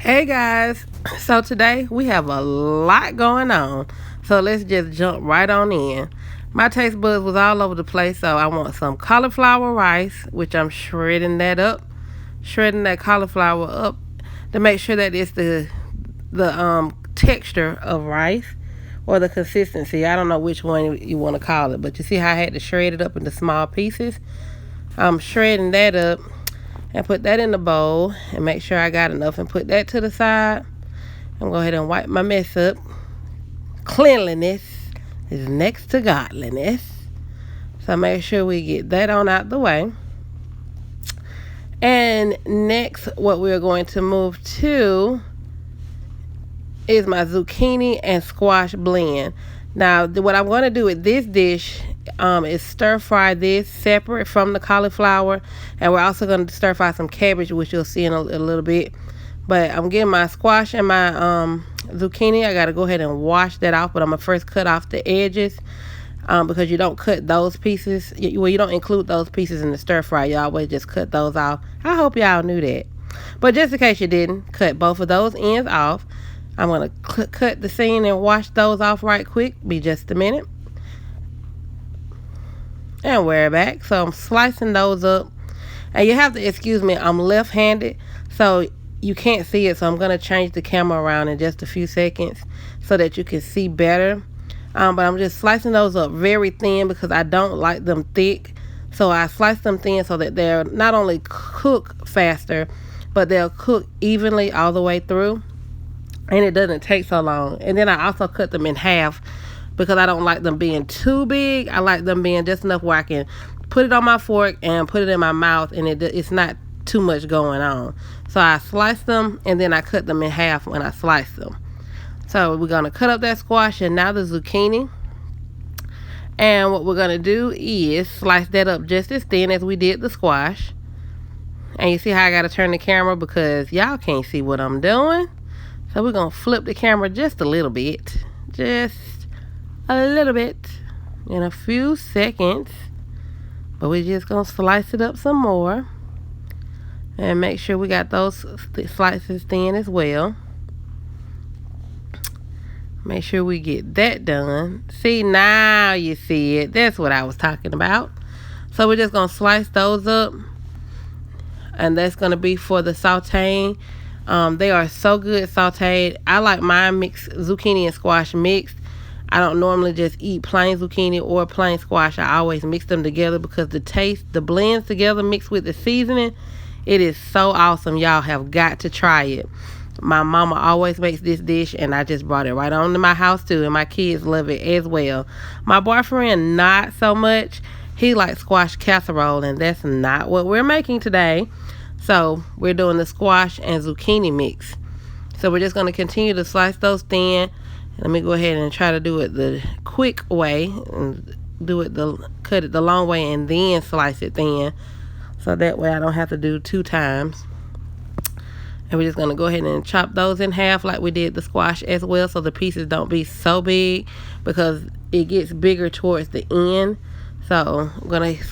Hey guys, so today we have a lot going on. So let's just jump right on in. My taste buds was all over the place, so I want some cauliflower rice, which I'm shredding that cauliflower up to make sure that it's the texture of rice or the consistency. I don't know which one you want to call it, but you see how I had to shred it up into small pieces. I'm shredding that up and put that in the bowl and make sure I got enough and put that to the side. I'm going to go ahead and wipe my mess up. Cleanliness is next to godliness. So make sure we get that on out the way. And next, what we're going to move to is my zucchini and squash blend. Now, what I'm going to do with this dish is stir fry this separate from the cauliflower, and we're also going to stir fry some cabbage, which you'll see in a little bit. But I'm getting my squash and my zucchini. I got to go ahead and wash that off, but I'm going to first cut off the edges because you don't cut those pieces. Well, you don't include those pieces in the stir fry. You always just cut those off. I hope y'all knew that. But just in case you didn't, cut both of those ends off. I'm going to cut the seam and wash those off right quick. Be just a minute. And we're back. So I'm slicing those up. And you have to excuse me, I'm left-handed, so you can't see it. So I'm going to change the camera around in just a few seconds so that you can see better. But I'm just slicing those up very thin because I don't like them thick. So I slice them thin so that they're not only cook faster, but they'll cook evenly all the way through. And it doesn't take so long. And then I also cut them in half because I don't like them being too big. I like them being just enough where I can put it on my fork and put it in my mouth, and it's not too much going on. So I slice them and then I cut them in half when I slice them. So we're going to cut up that squash and now the zucchini. And what we're going to do is slice that up just as thin as we did the squash. And you see how I got to turn the camera because y'all can't see what I'm doing. So we're going to flip the camera just a little bit. Just a little bit. In a few seconds. But we're just going to slice it up some more. And make sure we got those slices thin as well. Make sure we get that done. See, now you see it. That's what I was talking about. So we're just going to slice those up. And that's going to be for the sauteing. They are so good sauteed. I like mine mixed, zucchini and squash mixed. I don't normally just eat plain zucchini or plain squash. I always mix them together because the taste, the blends together mixed with the seasoning, it is so awesome. Y'all have got to try it. My mama always makes this dish, and I just brought it right on to my house too, and my kids love it as well. My boyfriend, not so much. He likes squash casserole, and that's not what we're making today. So we're doing the squash and zucchini mix. So we're just going to continue to slice those thin. Let me go ahead and try to do it the quick way and cut it the long way and then slice it thin. So that way I don't have to do 2 times. And we're just going to go ahead and chop those in half like we did the squash as well, so the pieces don't be so big because it gets bigger towards the end. So I'm going to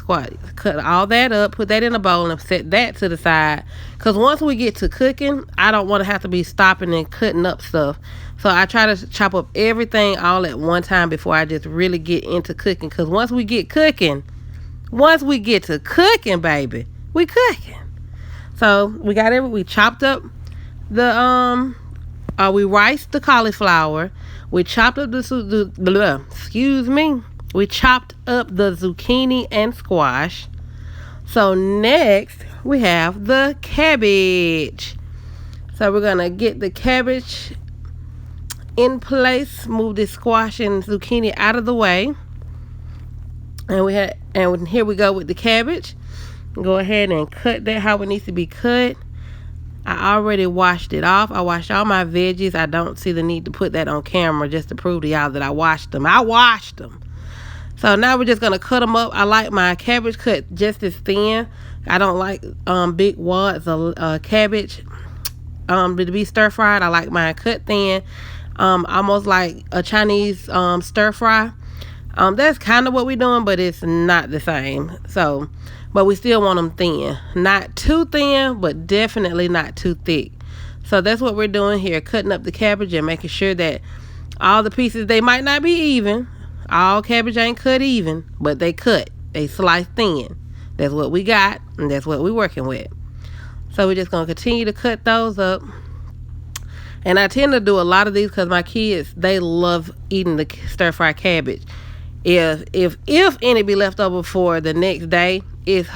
cut all that up, put that in a bowl, and set that to the side. Because once we get to cooking, I don't want to have to be stopping and cutting up stuff. So I try to chop up everything all at one time before I just really get into cooking. Because once we get to cooking, baby, we cooking. So we got we chopped up the, we riced the cauliflower. We chopped up we chopped up the zucchini and squash. So next we have the cabbage. So we're going to get the cabbage in place, move the squash and zucchini out of the way. And here we go with the cabbage. Go ahead and cut that how it needs to be cut. I already washed it off. I washed all my veggies. I don't see the need to put that on camera just to prove to y'all that I washed them. I washed them. So now we're just going to cut them up. I like my cabbage cut just as thin. I don't like big wads of cabbage to be stir fried. I like mine cut thin, almost like a Chinese stir fry. That's kind of what we're doing, but it's not the same. So, but we still want them thin. Not too thin, but definitely not too thick. So that's what we're doing here, cutting up the cabbage and making sure that all the pieces, they might not be even. All cabbage ain't cut even, but they cut. They slice thin. That's what we got, and that's what we're working with. So we're just going to continue to cut those up. And I tend to do a lot of these because my kids, they love eating the stir-fried cabbage. If any be left over for the next day, it's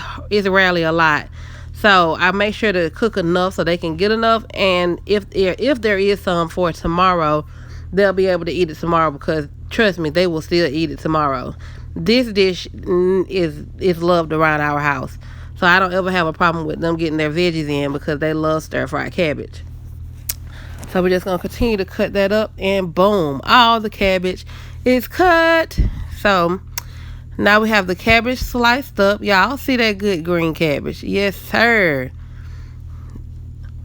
rarely a lot. So I make sure to cook enough so they can get enough. And if there is some for tomorrow, they'll be able to eat it tomorrow, because trust me, they will still eat it tomorrow. This dish is loved around our house. So I don't ever have a problem with them getting their veggies in, because they love stir-fried cabbage. So we're just going to continue to cut that up, and boom, all the cabbage is cut. So now we have the cabbage sliced up. Y'all see that good green cabbage? Yes, sir.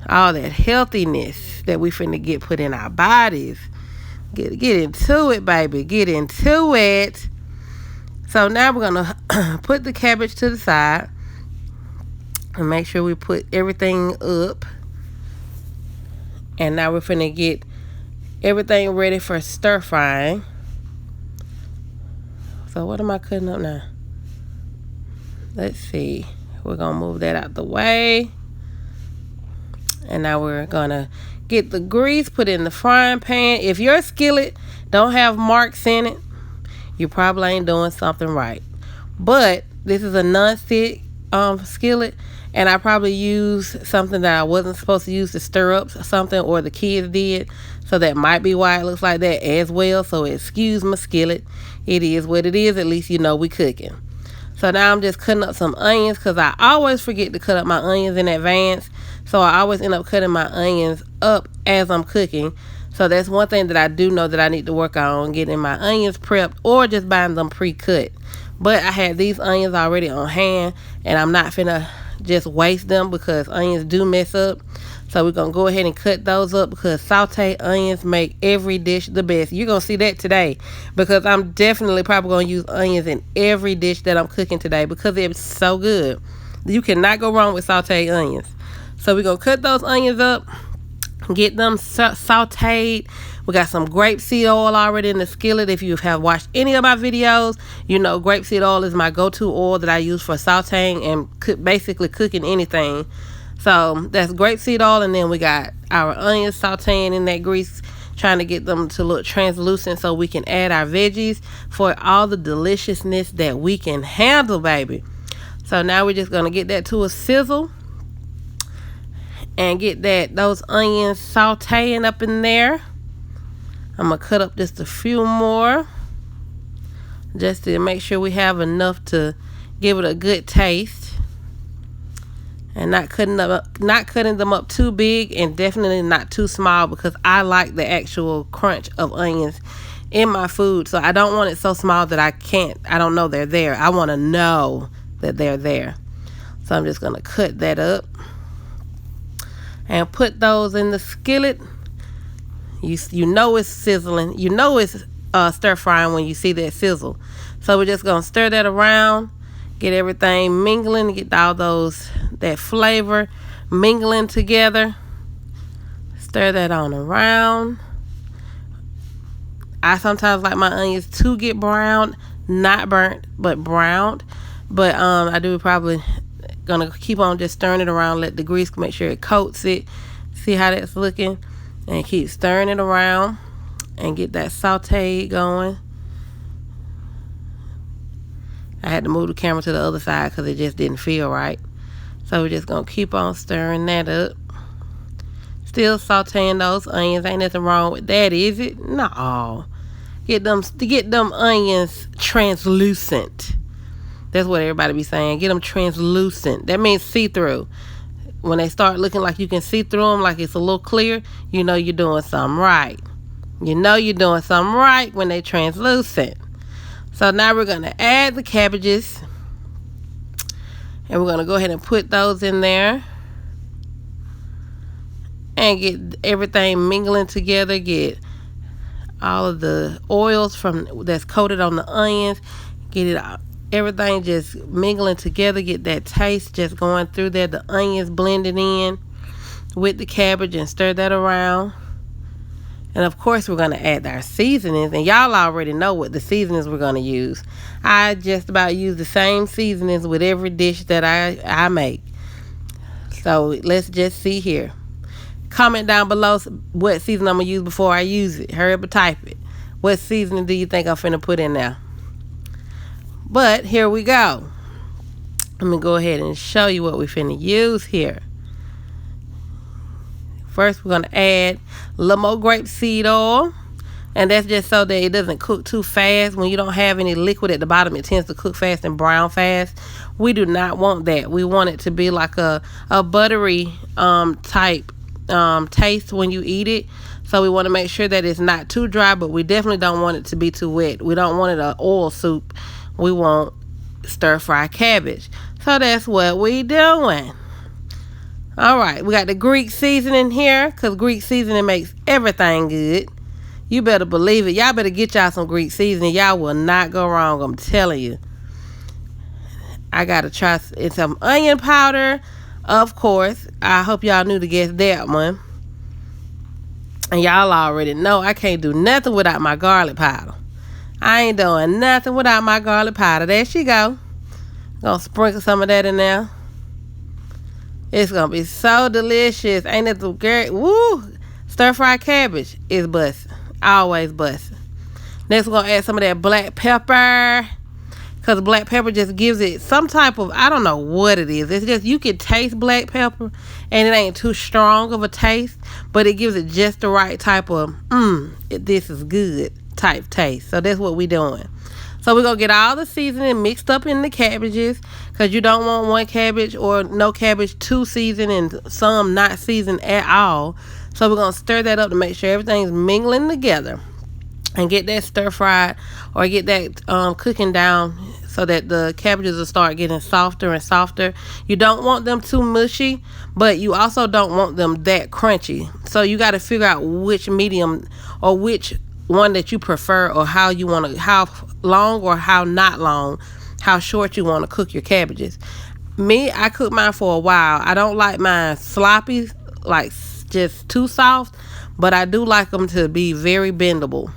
All that healthiness that we finna get put in our bodies. Get into it, baby. Get into it. So now we're going to put the cabbage to the side and make sure we put everything up. And now we're finna get everything ready for stir frying. So what am I cutting up now? Let's see. We're going to move that out the way. And now we're going to get the grease put in the frying pan. If your skillet don't have marks in it, you probably ain't doing something right. But this is a non-stick skillet, and I probably used something that I wasn't supposed to use to stir up something, or the kids did. So that might be why it looks like that as well. So excuse my skillet. It is what it is. At least you know we cooking. So now I'm just cutting up some onions, because I always forget to cut up my onions in advance. So I always end up cutting my onions up as I'm cooking. So that's one thing that I do know that I need to work on, getting my onions prepped or just buying them pre-cut. But I had these onions already on hand, and I'm not finna just waste them, because onions do mess up. So we're going to go ahead and cut those up, because sauteed onions make every dish the best. You're going to see that today, because I'm definitely probably going to use onions in every dish that I'm cooking today, because it's so good. You cannot go wrong with sauteed onions. So we're going to cut those onions up, get them sauteed. We got some grapeseed oil already in the skillet. If you have watched any of my videos, you know grapeseed oil is my go-to oil that I use for sauteing and basically cooking anything. So that's grapeseed oil, and then we got our onions sauteing in that grease, trying to get them to look translucent so we can add our veggies for all the deliciousness that we can handle, baby. So now we're just going to get that to a sizzle and get those onions sauteing up in there. I'm going to cut up just a few more, just to make sure we have enough to give it a good taste. And not cutting them up too big, and definitely not too small, because I like the actual crunch of onions in my food. So I don't want it so small that I don't know they're there. I want to know that they're there. So I'm just going to cut that up and put those in the skillet. You know it's sizzling. You know it's stir frying when you see that sizzle. So we're just going to stir that around, get everything mingling, get all that flavor mingling together. Stir that on around. I sometimes like my onions to get brown, not burnt, but browned. But I do probably gonna keep on just stirring it around, let the grease make sure it coats it. See how that's looking, and keep stirring it around and get that sauteed going. I had to move the camera to the other side because it just didn't feel right. So we're just gonna keep on stirring that up. Still sauteing those onions. Ain't nothing wrong with that, is it? No. Get them onions translucent. That's what everybody be saying. Get them translucent. That means see-through. When they start looking like you can see through them, like it's a little clear, you know you're doing something right. You know you're doing something right when they translucent. So now we're going to add the cabbages. And we're going to go ahead and put those in there. And get everything mingling together. Get all of the oils that's coated on the onions. Get it out. Everything just mingling together. Get that taste just going through there. The onions blending in. with the cabbage and stir that around. And of course, we're going to add our seasonings. And y'all already know what the seasonings we're going to use. I just about use the same seasonings with every dish that I make. So let's just see here. Comment down below what seasoning I'm going to use before I use it. Hurry up and type it. What seasoning do you think I'm finna put in there? But here we go. Let me go ahead and show you what we're finna use here. First, we're going to add a little more grapeseed oil. And that's just so that it doesn't cook too fast. When you don't have any liquid at the bottom, it tends to cook fast and brown fast. We do not want that. We want it to be like a buttery type taste when you eat it. So we want to make sure that it's not too dry, but we definitely don't want it to be too wet. We don't want it an oil soup. We want stir-fry cabbage. So that's what we doing. All right, we got the Greek seasoning here, because Greek seasoning makes everything good. You better believe it. Y'all better get y'all some Greek seasoning. Y'all will not go wrong, I'm telling you. I got to try some onion powder, of course. I hope y'all knew to guess that one. And y'all already know I can't do nothing without my garlic powder. I ain't doing nothing without my garlic powder. There she go. Gonna sprinkle some of that in there. It's gonna be so delicious. Ain't it the great? Woo! Stir-fried cabbage is busting. Always busting. Next, we're gonna add some of that black pepper. Because black pepper just gives it some type of, I don't know what it is. It's just, you can taste black pepper. And it ain't too strong of a taste. But it gives it just the right type of, this is good type taste. So that's what we're doing. So we're going to get all the seasoning mixed up in the cabbages, because you don't want one cabbage or no cabbage too seasoned and some not seasoned at all. So we're going to stir that up to make sure everything's mingling together and get that stir fried or get that cooking down so that the cabbages will start getting softer and softer. You don't want them too mushy, but you also don't want them that crunchy. So you got to figure out which medium or which one that you prefer, or how you want to, how long or how not long, how short you want to cook your cabbages. Me, I cook mine for a while. I don't like mine sloppy, like just too soft, but I do like them to be very bendable.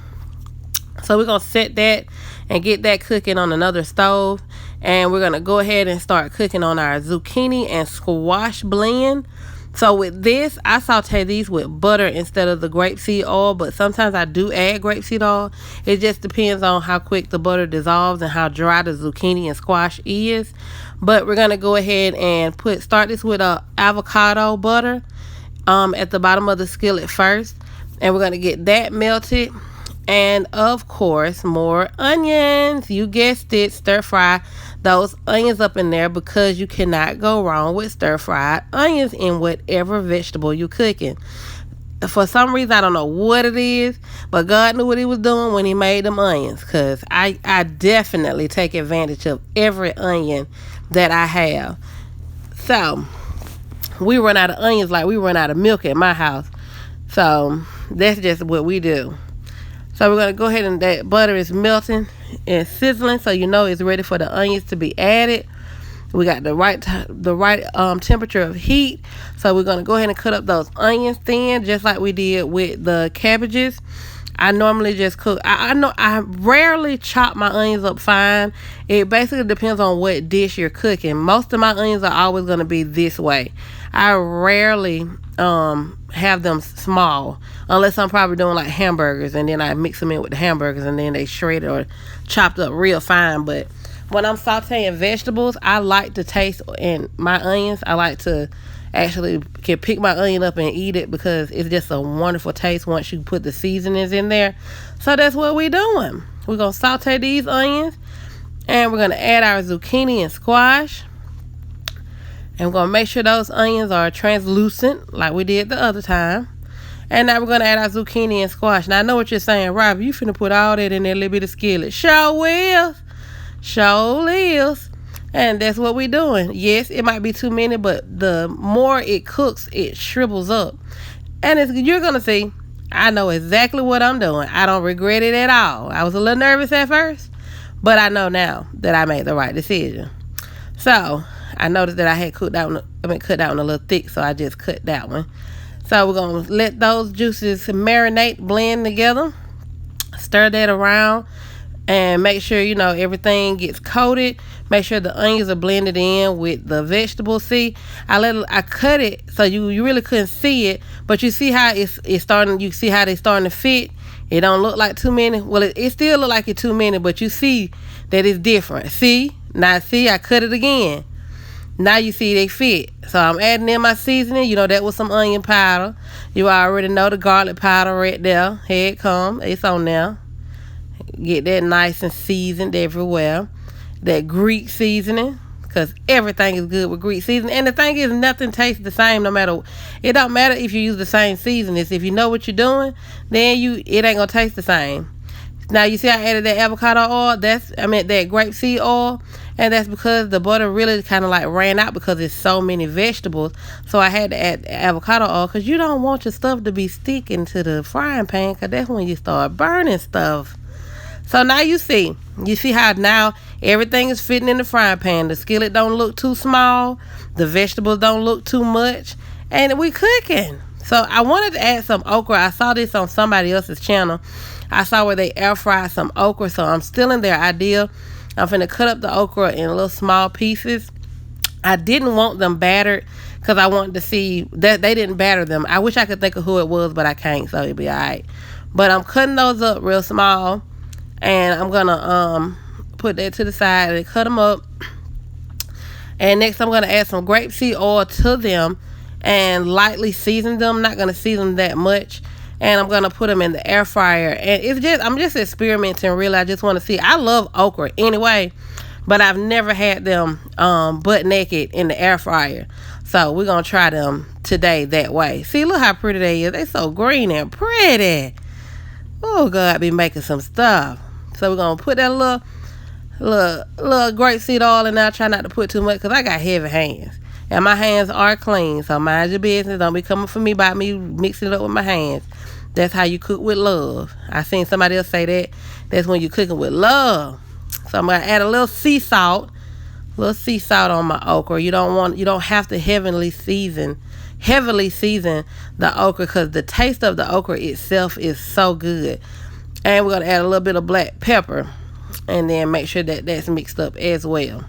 So we're going to set that and get that cooking on another stove. And we're going to go ahead and start cooking on our zucchini and squash blend. So with this, I saute these with butter instead of the grapeseed oil, but sometimes I do add grapeseed oil. It just depends on how quick the butter dissolves and how dry the zucchini and squash is. But we're going to go ahead and start this with avocado butter at the bottom of the skillet first. And we're going to get that melted. And of course, more onions. You guessed it, stir fry those onions up in there, because you cannot go wrong with stir fried onions in whatever vegetable you're cooking. For some reason, I don't know what it is, but God knew what he was doing when he made them onions, because I definitely take advantage of every onion that I have. So we run out of onions like we run out of milk at my house. So that's just what we do. So we're going to go ahead, and that butter is melting and sizzling, so you know it's ready for the onions to be added. We got the right temperature of heat. So we're going to go ahead and cut up those onions thin, just like we did with the cabbages. I normally just cook. I rarely chop my onions up fine. It basically depends on what dish you're cooking. Most of my onions are always going to be this way. I rarely have them small, unless I'm probably doing like hamburgers, and then I mix them in with the hamburgers, and then they shredded or chopped up real fine. But when I'm sauteing vegetables, I like to taste and my onions. I like to actually can pick my onion up and eat it, because it's just a wonderful taste once you put the seasonings in there. So that's what we're doing. We're going to saute these onions, and we're going to add our zucchini and squash. And we're going to make sure those onions are translucent like we did the other time. And now we're going to add our zucchini and squash. Now I know what you're saying, Rob, you finna put all that in that little bit of skillet. Sure will. Sure is. And that's what we're doing. Yes, it might be too many, but the more it cooks, it shrivels up. And you're going to see, I know exactly what I'm doing. I don't regret it at all. I was a little nervous at first, but I know now that I made the right decision. So I noticed that I had cut that one a little thick, so I just cut that one. So we're going to let those juices marinate, blend together. Stir that around and make sure, everything gets coated. Make sure the onions are blended in with the vegetables. See, I cut it so you really couldn't see it, but you see how it's starting. You see how they starting to fit. It don't look like too many. Well, it still look like it's too many, but you see that it's different. See, I cut it again. Now you see they fit. So I'm adding in my seasoning. That was some onion powder. You already know the garlic powder right there. Here it come. It's on there. Get that nice and seasoned everywhere. That Greek seasoning, because everything is good with Greek seasoning. And the thing is, nothing tastes the same no matter. It don't matter if you use the same seasonings. If you know what you're doing, then it ain't gonna taste the same. Now you see I added that avocado oil. That grapeseed oil, and that's because the butter really kind of like ran out because there's so many vegetables. So I had to add avocado oil because you don't want your stuff to be sticking to the frying pan, because that's when you start burning stuff. So now you see how now everything is fitting in the frying pan. The skillet don't look too small. The vegetables don't look too much. And we cooking. So I wanted to add some okra. I saw this on somebody else's channel. I saw where they air fried some okra. So I'm stealing their idea. I'm finna cut up the okra in little small pieces. I didn't want them battered because I wanted to see that they didn't batter them. I wish I could think of who it was, but I can't, so it'll be all right. But I'm cutting those up real small. And I'm gonna put that to the side and cut them up. And next I'm gonna add some grapeseed oil to them and lightly season them. Not gonna season them that much. And I'm gonna put them in the air fryer. And I'm just experimenting. Really, I just want to see. I love okra anyway, but I've never had them butt naked in the air fryer. So we're gonna try them today that way. See, look how pretty they is. They so green and pretty. Oh, God, be making some stuff. So we're going to put that little grapeseed oil in there. Try not to put too much because I got heavy hands. And my hands are clean. So mind your business. Don't be coming for me by me mixing it up with my hands. That's how you cook with love. I seen somebody else say that. That's when you're cooking with love. So I'm going to add a little sea salt. On my okra. You don't have to heavily season the okra because the taste of the okra itself is so good. And we're going to add a little bit of black pepper and then make sure that that's mixed up as well.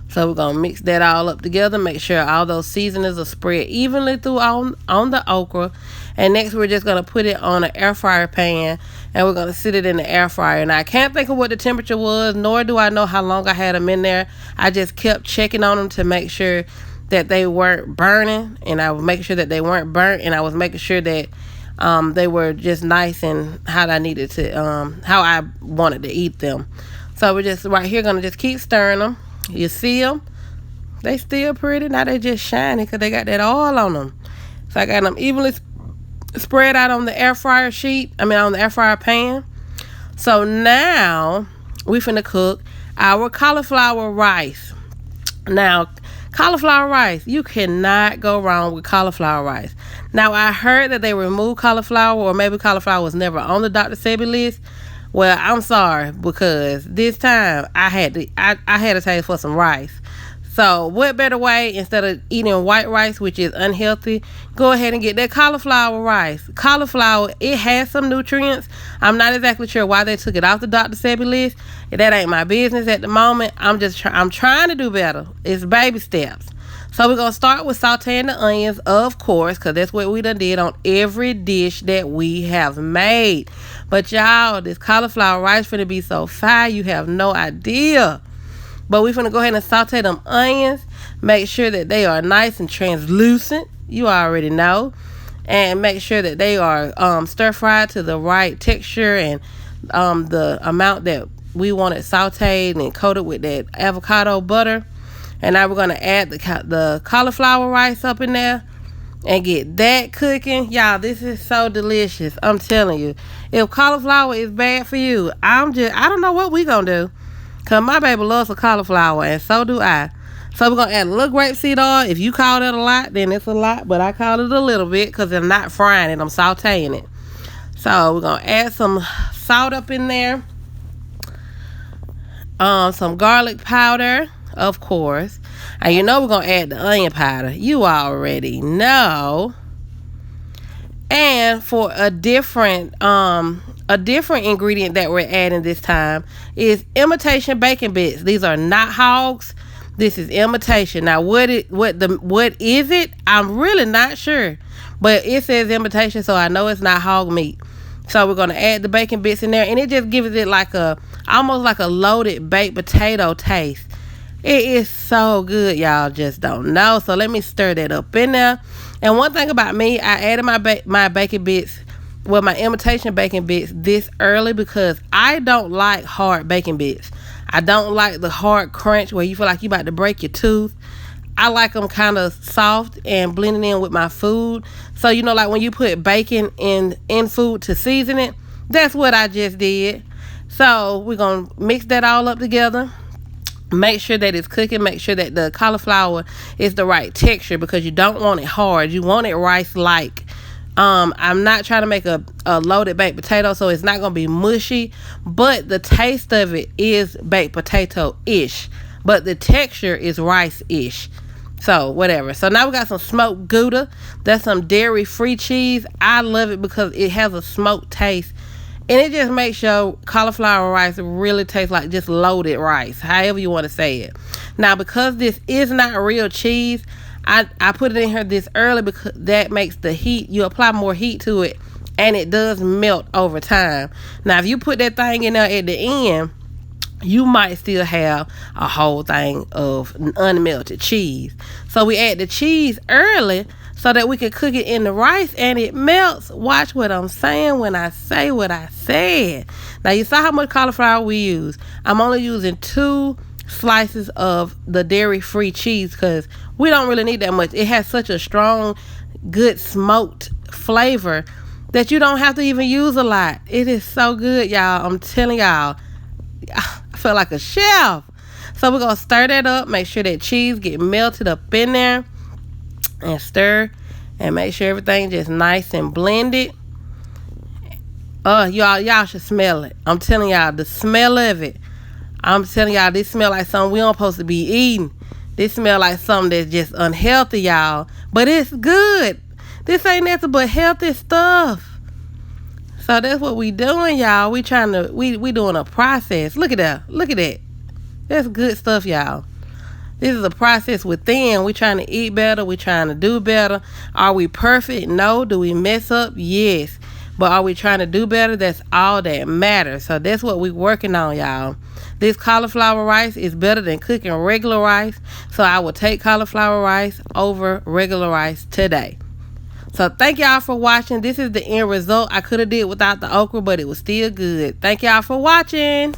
So we're going to mix that all up together. Make sure all those seasonings are spread evenly through on the okra. And next we're just going to put it on an air fryer pan and we're going to sit it in the air fryer. Now I can't think of what the temperature was, nor do I know how long I had them in there. I just kept checking on them to make sure that they weren't burning, and I was making sure that they weren't burnt, and I was making sure that they were just nice and how I wanted to eat them. So we're just right here gonna just keep stirring them. You see them? They still pretty. Now they just shiny because they got that oil on them. So I got them evenly spread out on the air fryer on the air fryer pan. So now we finna cook our cauliflower rice. Now, cauliflower rice, you cannot go wrong with cauliflower rice. Now, I heard that they removed cauliflower, or maybe cauliflower was never on the Dr. Sebi list. Well, I'm sorry, because this time I had to taste for some rice. So what better way, instead of eating white rice, which is unhealthy, go ahead and get that cauliflower rice. Cauliflower, it has some nutrients. I'm not exactly sure why they took it off the Dr. Sebi list. That ain't my business at the moment. I'm trying to do better. It's baby steps. So we're going to start with sauteing the onions, of course, because that's what we done did on every dish that we have made. But y'all, this cauliflower rice finna be so fire, you have no idea. But we're finna go ahead and saute them onions. Make sure that they are nice and translucent. You already know. And make sure that they are stir fried to the right texture and the amount that we want it sauteed and coated with that avocado butter. And now we're going to add the cauliflower rice up in there and get that cooking. Y'all, this is so delicious. I'm telling you. If cauliflower is bad for you, I don't know what we going to do. Because my baby loves a cauliflower, and so do I. So we're going to add a little grapeseed oil. If you call that a lot, then it's a lot. But I call it a little bit because I'm not frying it. I'm sauteing it. So we're going to add some salt up in there. Some garlic powder, of course. And you know we're going to add the onion powder. You already know. And for a different ingredient that we're adding this time is imitation bacon bits. These are not hogs. This is imitation. Now what is it? I'm really not sure. But it says imitation, so I know it's not hog meat. So we're gonna add the bacon bits in there, and it just gives it like almost like a loaded baked potato taste. It is so good, y'all just don't know. So let me stir that up in there. And one thing about me, I added my bacon bits, well, my imitation bacon bits this early because I don't like hard bacon bits. I don't like the hard crunch where you feel like you about to break your tooth. I like them kind of soft and blending in with my food. So, you know, like when you put bacon in food to season it, that's what I just did. So we're going to mix that all up together. Make sure that it's cooking. Make sure that the cauliflower is the right texture because you don't want it hard. You want it rice-like. I'm not trying to make a loaded baked potato, so it's not going to be mushy. But the taste of it is baked potato-ish. But the texture is rice-ish. So, whatever. So, now we got some smoked Gouda. That's some dairy-free cheese. I love it because it has a smoked taste. And it just makes your cauliflower rice really taste like just loaded rice, however you want to say it. Now, because this is not real cheese, I put it in here this early because that makes the heat, you apply more heat to it, and it does melt over time. Now, if you put that thing in there at the end, you might still have a whole thing of unmelted cheese. So we add the cheese early so that we can cook it in the rice and it melts. Watch what I'm saying when I say what I said. Now you saw how much cauliflower we use. I'm only using 2 slices of the dairy-free cheese because we don't really need that much. It has such a strong, good smoked flavor that you don't have to even use a lot. It is so good, y'all. I'm telling y'all. I feel like a chef. So we're going to stir that up. Make sure that cheese get melted up in there. And stir. And make sure everything just nice and blended. Y'all should smell it. I'm telling y'all, the smell of it. I'm telling y'all, this smell like something we don't supposed to be eating. This smell like something that's just unhealthy, y'all. But it's good. This ain't nothing but healthy stuff. So that's what we doing, y'all. We doing a process. Look at that. Look at that. That's good stuff, y'all. This is a process within. We trying to eat better. We trying to do better. Are we perfect? No. Do we mess up? Yes. But are we trying to do better? That's all that matters. So that's what we working on, y'all. This cauliflower rice is better than cooking regular rice. So I will take cauliflower rice over regular rice today. So thank y'all for watching. This is the end result. I could have did without the okra, but it was still good. Thank y'all for watching.